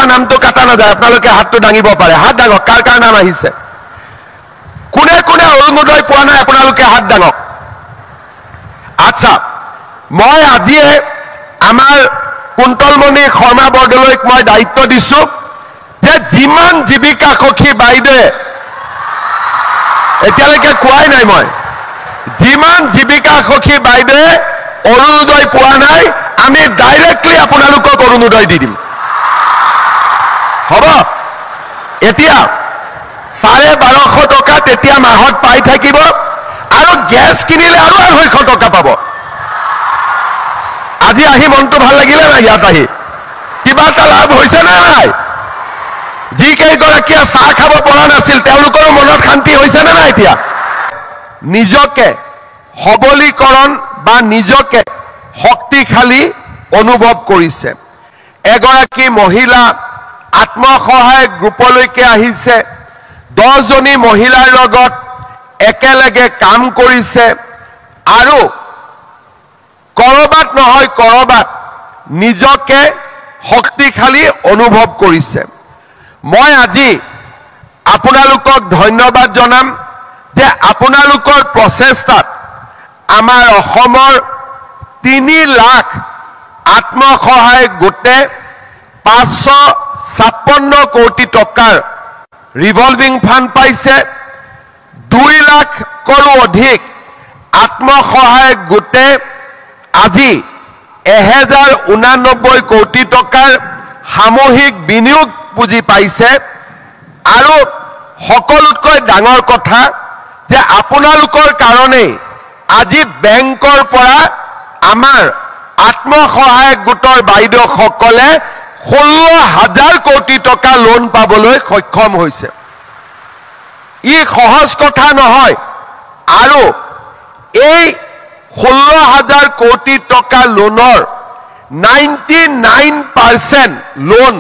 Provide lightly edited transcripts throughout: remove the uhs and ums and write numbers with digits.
পৰা নামটো কাটা নাযায় আপোনালোকে হাতটো দাঙিব পাৰে হাত দাঙক কাৰ কাৰ নাম আহিছে কোনে কোনে অৰুণোদয় পোৱা নাই আপোনালোকে হাত দাঙক আচ্ছা মই আজিয়ে আমাৰ কুন্তলমণি শৰ্মা বৰদলৈক মই দায়িত্ব দিছো যে যিমান জীৱিকা সখী বাইদেৱে এতিয়ালৈকে কোৱাই নাই মই যিমান জীৱিকা সখী বাইদেৱে অৰুণোদয় পোৱা নাই আমি ডাইৰেক্টলি আপোনালোকক অৰুণোদয় দি দিম হ'ব এতিয়া 1250 টকা তেতিয়া মাহত পাই থাকিব আৰু গ্যাস কিনিলে আৰু 250 টকা পাব আজি আহি মনটো ভাল লাগিলে না ইয়াত আহি কিবা এটা লাভ হৈছে না নাই যিকেইগৰাকীয়ে চাহ খাব পৰা নাছিল তেওঁলোকৰ মনত শান্তি হৈছে না নাই এতিয়া নিজকে সবলীকৰণ বা নিজকে শক্তিশালী অনুভৱ কৰিছে এগৰাকী মহিলা আত্মসহায়ক গ্ৰুপলৈকে আহিছে 10 জনী মহিলাৰ লগত একেলগে কাম কৰিছে আৰু কৰবাত নহয় কৰবাত নিজকে শক্তিশালী অনুভৱ কৰিছে মই আজি আপোনালোকক ধন্যবাদ জনাম যে আপোনালোকৰ প্ৰচেষ্টাত আমাৰ অসমৰ 3 লাখ আত্মসহায়ক গোটে 556 কোটি টকাৰ ৰিভলভিং ফাণ্ড পাইছে 2 লাখৰো অধিক আত্মসহায়ক গোটে আজি 1089 কোটি টকাৰ সামূহিক বিনিয়োগ পুঁজি পাইছে আৰু সকলোতকৈ ডাঙৰ কথা যে আপোনালোকৰ কাৰণে আজি বেংকৰ পৰা আমাৰ আত্মসহায়ক গোটৰ বাইদেউসকলে 16,000 কোটি টকা লোন পাবলৈ সক্ষম হৈছে ই সহজ কথা নহয় আৰু এই 16,000 কোটি টকা লোনৰ 99% লোন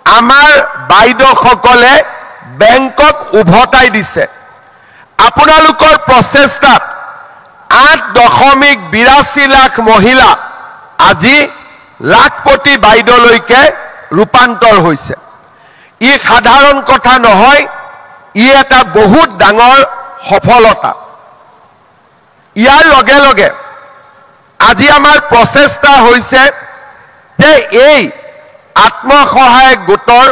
আমাৰ বাইদেউসকলে বেংকক উভতাই দিছে আপোনালোকৰ প্ৰচেষ্টাত 8.82 লাখ মহিলা আজি লাখপতি বাইদেউলৈকে ৰূপান্তৰ হৈছে ই সাধাৰণ কথা নহয় ই এটা বহুত ডাঙৰ সফলতা ইয়াৰ লগে লগে আজি আমাৰ প্ৰচেষ্টা হৈছে যে এই আত্মসহায়ক গোটৰ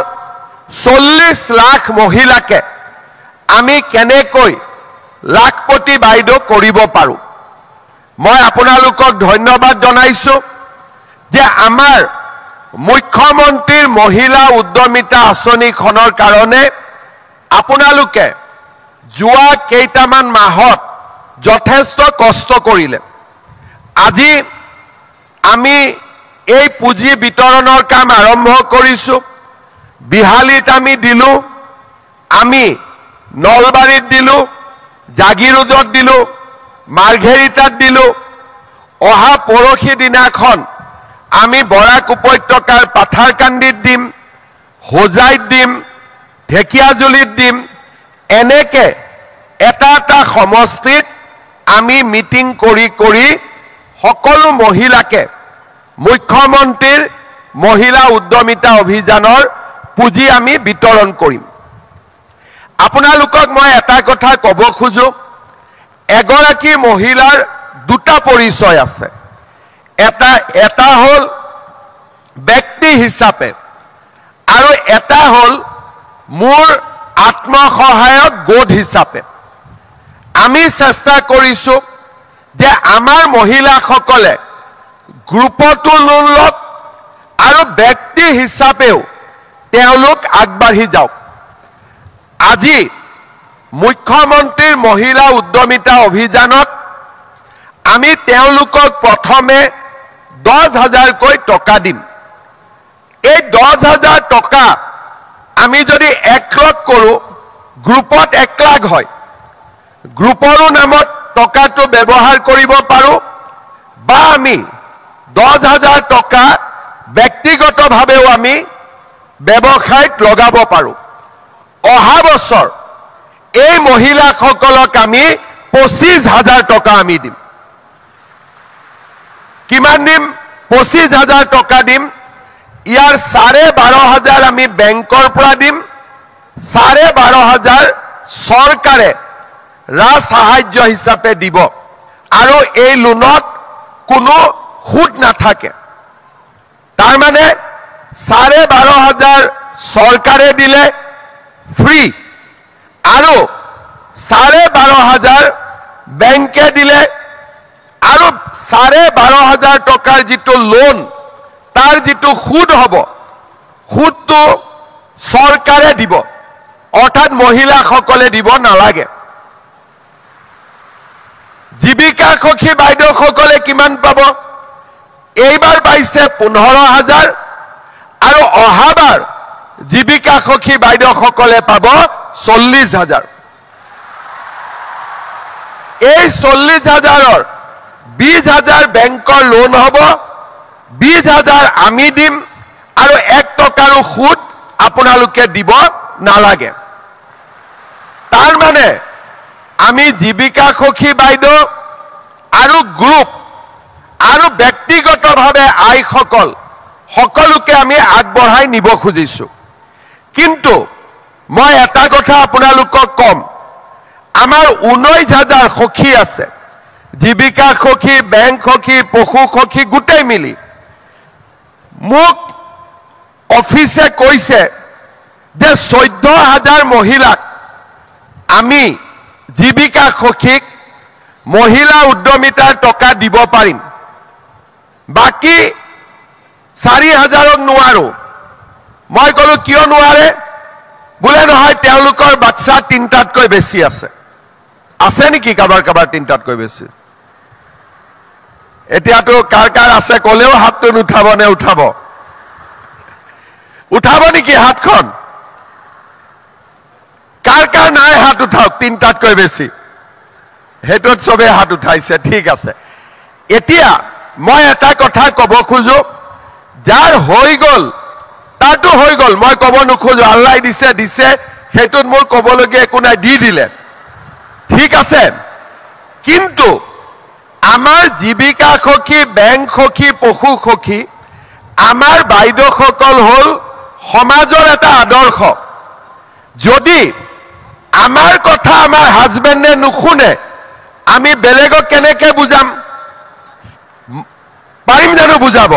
40 লাখ মহিলাকে আমি কেনেকৈ লাখপতি বাইদেউ কৰিব পাৰো মই আপোনালোকক ধন্যবাদ জনাইছো যে আমাৰ মুখ্যমন্ত্ৰীৰ মহিলা উদ্যমিতা আঁচনিখনৰ কাৰণে আপোনালোকে যোৱা কেইটামান মাহত যথেষ্ট কষ্ট কৰিলে আজি আমি এই পুঁজি বিতৰণৰ কাম আৰম্ভ কৰিছো বিহালীত আমি দিলো আমি নলবাৰীত দিলো জাগিৰোডত দিলো মাৰ্ঘেৰিটাত দিলো অহা পৰখি দিনাখন আমি বৰাক উপত্যকাৰ পাথাৰকান্দিত দিম হোজাইত দিম ঢেকিয়াজুলিত দিম এনেকে এটা এটা সমষ্টিত আমি মিটিং কৰি কৰি সকলো মহিলাকে মুখ্যমন্ত্ৰীৰ মহিলা উদ্যমিতা অভিযানৰ পুঁজি আমি বিতৰণ কৰিম আপোনালোকক মই এটা কথা ক'ব খোজো এগৰাকী মহিলাৰ দুটা পৰিচয় আছে এটা হল ব্যক্তি হিচাপে আৰু এটা হল মোৰ আত্মসহায়ক গোট হিচাপে আমি চেষ্টা কৰিছো যে আমাৰ মহিলাসকলে গ্ৰুপটো লোন লওক আৰু ব্যক্তি হিচাপেও তেওঁলোক আগবাঢ়ি যাওক আজি মুখ্যমন্ত্ৰীৰ মহিলা উদ্যমিতা অভিযানত আমি তেওঁলোকক প্ৰথমে 10,000 কৈ টকা দিম এই 10,000 টকা আমি যদি 1 লাখ কৰো গ্ৰুপত 1 লাখ হয় গ্ৰুপৰো নামত টকাটো ব্যৱহাৰ কৰিব পাৰো বা আমি 10,000 টকা ব্যক্তিগতভাৱেও আমি ব্যৱসায়ত লগাব পাৰো অহা বছৰ এই মহিলাসকলক আমি 25,000 টকা আমি দিম কিমান দিম 25,000 টকা দিম ইয়াৰ 12,500 আমি বেংকৰ পৰা দিম, 12,500 চৰকাৰে ৰাজ সাহায্য হিচাপে দিব আৰু এই লোনত কোনো সুদ নাথাকে। তাৰ মানে 12,500 চৰকাৰে দিলে ফ্ৰী আৰু 12,500 বেংকে দিলে আৰু 12,500 টকাৰ যিটো লোন তাৰ যিটো সুদ হ'ব সুদটো চৰকাৰে দিব, অৰ্থাৎ মহিলাসকলে দিব নালাগে। জীৱিকা সখী বাইদেউসকলে কিমান পাব? এইবাৰ পাইছে 15,000 আৰু অহাবাৰ জীৱিকা সখী বাইদেউসকলে পাব 40,000। এই 40,000ৰ 20,000 বেংকৰ লোন হ'ব, 20,000 আমি দিম আৰু 1 টকাৰো সুদ আপোনালোকে দিব নালাগে। তাৰ মানে আমি জীৱিকা সখী বাইদেউ আৰু গ্ৰুপ আৰু ব্যক্তিগতভাৱে আইসকল সকলোকে আমি আগবঢ়াই নিব খুজিছো। কিন্তু মই এটা কথা আপোনালোকক কম, আমাৰ 19,000 সখী আছে, জীৱিকা সখী, বেংক সখী, পশু সখী গোটেই মিলি। মোক অফিচে কৈছে যে 14,000 মহিলাক আমি জীৱিকা সখীক মহিলা উদ্যমিতাৰ টকা দিব পাৰিম, বাকী 4,000ক নোৱাৰো। মই ক'লো কিয় নোৱাৰে? বোলে নহয় তেওঁলোকৰ বাচ্চা 3টাতকৈ বেছি আছে। আছে নেকি কাৰোবাৰ 3টাতকৈ বেছি? এতিয়াতো কাৰ কাৰ আছে ক'লেও হাতটো নুঠাব নে উঠাব? উঠাব নেকি হাতখন? কাৰ কাৰ নাই হাত উঠাওক 3টাতকৈ বেছি। সেইটোত চবে হাত উঠাইছে, ঠিক আছে। এতিয়া মই এটা কথা ক'ব খোজো, যাৰ হৈ গ'ল তাতো হৈ গ'ল, মই ক'ব নোখোজো। আল্লাহ দিছে দিছে, সেইটোত মোৰ ক'বলগীয়া একো নাই, দি দিলে ঠিক আছে। কিন্তু আমাৰ জীৱিকা সখী, বেংক সখী, পশু সখী, আমাৰ বাইদেউসকল হ'ল সমাজৰ এটা আদৰ্শ। যদি আমাৰ কথা আমাৰ হাজবেণ্ডে নুশুনে, আমি বেলেগক কেনেকে বুজাম? পাৰিম জানো বুজাব?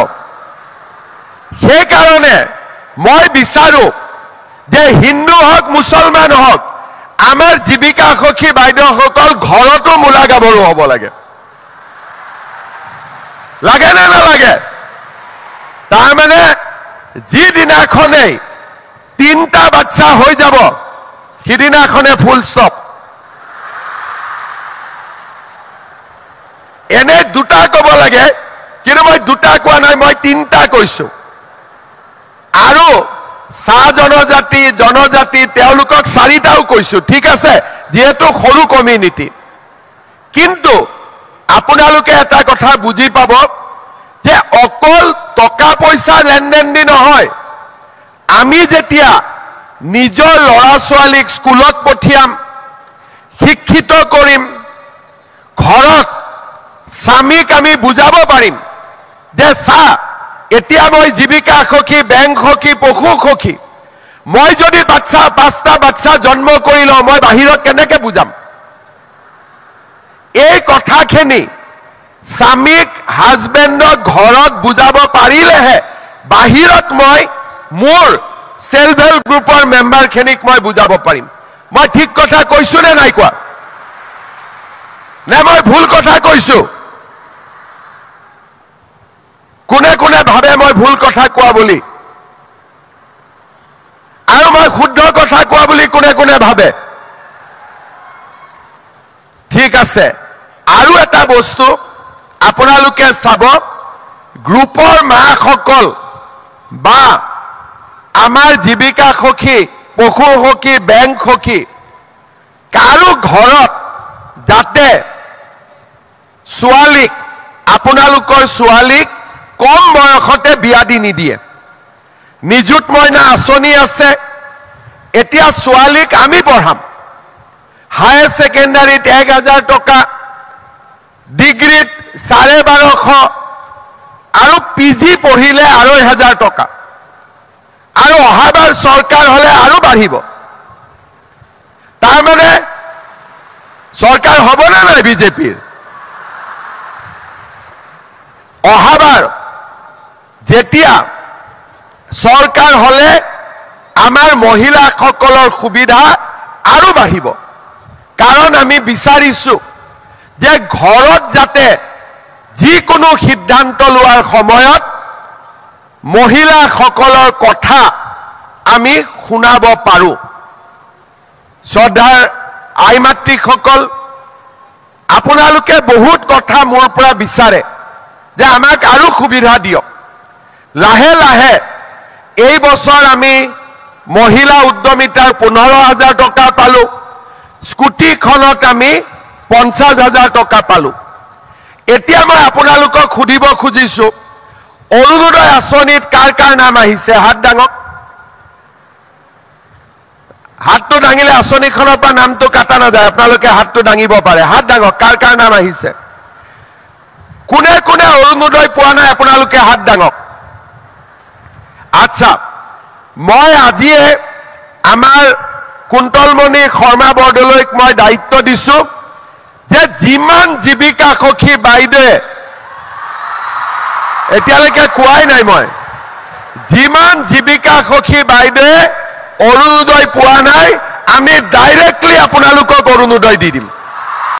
সেইকাৰণে মই বিচাৰো যে হিন্দু হওক মুছলমান হওক, আমাৰ জীৱিকা সখী বাইদেউসকল ঘৰতো মূলা গাভৰু হ'ব লাগে। লাগে নে নালাগে? তাৰমানে যিদিনাখনেই 3টা বাচ্চা হৈ যাব সিদিনাখনে ফুল ষ্টপ। এনে 2টা ক'ব লাগে, কিন্তু মই 2টা কোৱা নাই, মই 3টা কৈছো। আৰু চাহ জনজাতি তেওঁলোকক 4টাও কৈছো, ঠিক আছে, যিহেতু সৰু কমিউনিটি। কিন্তু আপোনালোকে এটা কথা বুজি পাব যে অকল টকা পইচা লেনদেন দি নহয়, আমি যেতিয়া নিজৰ ল'ৰা ছোৱালীক স্কুলত পঠিয়াম, শিক্ষিত কৰিম, ঘৰত স্বামীক আমি বুজাব পাৰিম যে চা, এতিয়া মই জীৱিকা সখী, বেংক সখী, পশু সখী, মই যদি 5টা বাচ্চা জন্ম কৰি লওঁ, মই বাহিৰত কেনেকে বুজাম? এই কথাখিনি স্বামীক, হাজবেণ্ডক ঘৰত বুজাব পাৰিলেহে বাহিৰত মই মোৰ সেলফ হেল্প গ্ৰুপৰ মেম্বাৰখিনিক মই বুজাব পাৰিম। মই ঠিক কথা কৈছো নে নাই কোৱা? নে মই ভুল কথা কৈছো? কোনে কোনে ভাবে মই ভুল কথা কোৱা বুলি? আৰু মই শুদ্ধ কথা কোৱা বুলি কোনে কোনে ভাবে? ঠিক আছে। আৰু এটা বস্তু আপোনালোকে চাব, গ্ৰুপৰ মাসকল বা আমাৰ জীৱিকা সখী, পশু সখী, বেংক সখী, কাৰো ঘৰত যাতে ছোৱালীক, আপোনালোকৰ ছোৱালীক কম বয়সতে বিয়া দি নিদিয়ে। নিযুত মইনা আঁচনি আছে, এতিয়া ছোৱালীক আমি পঢ়াম। হায়াৰ ছেকেণ্ডাৰীত 1,000 টকা, ডিগ্ৰীত 1250, আৰু পিজি পঢ়িলে 2,500 টকা। আৰু অহাবাৰ চৰকাৰ হলে আৰু বাঢ়িব তাৰমানে চৰকাৰ হ'ব না নাই বিজেপিৰ অহাবাৰ যেতিয়া চৰকাৰ হলে আমাৰ মহিলাসকলৰ সুবিধা আৰু বাঢ়িব কাৰণ আমি বিচাৰিছো যে ঘৰত যাতে যিকোনো সিদ্ধান্ত লোৱাৰ সময়ত মহিলাসকলৰ কথা আমি শুনাব পাৰো শ্ৰদ্ধাৰ আই মাতৃসকল আপোনালোকে বহুত কথা মোৰ পৰা বিচাৰে যে আমাক আৰু সুবিধা দিয়ক লাহে লাহে এই বছৰ আমি মহিলা উদ্যমিতাৰ 15,000 টকা পালো স্কুটিখনত আমি 50,000 টকা পালো এতিয়া মই আপোনালোকক সুধিব খুজিছো অৰুণোদয় আঁচনিত কাৰ কাৰ নাম আহিছে হাত ডাঙক হাতটো ডাঙিলে আঁচনিখনৰ পৰা নামটো কাটা নাযায় আপোনালোকে হাতটো ডাঙিব পাৰে হাত ডাঙক কাৰ কাৰ নাম আহিছে কোনে কোনে অৰুণোদয় পোৱা নাই আপোনালোকে হাত ডাঙক আচ্ছা মই আজিয়ে আমাৰ কুন্তলমণি শৰ্মা বৰদলৈক মই দায়িত্ব দিছো যে যিমান জীৱিকা সখী বাইদেৱে এতিয়ালৈকে কোৱাই নাই মই যিমান জীৱিকা সখী বাইদেৱে অৰুণোদয় পোৱা নাই আমি ডাইৰেক্টলি আপোনালোকক অৰুণোদয় দি দিম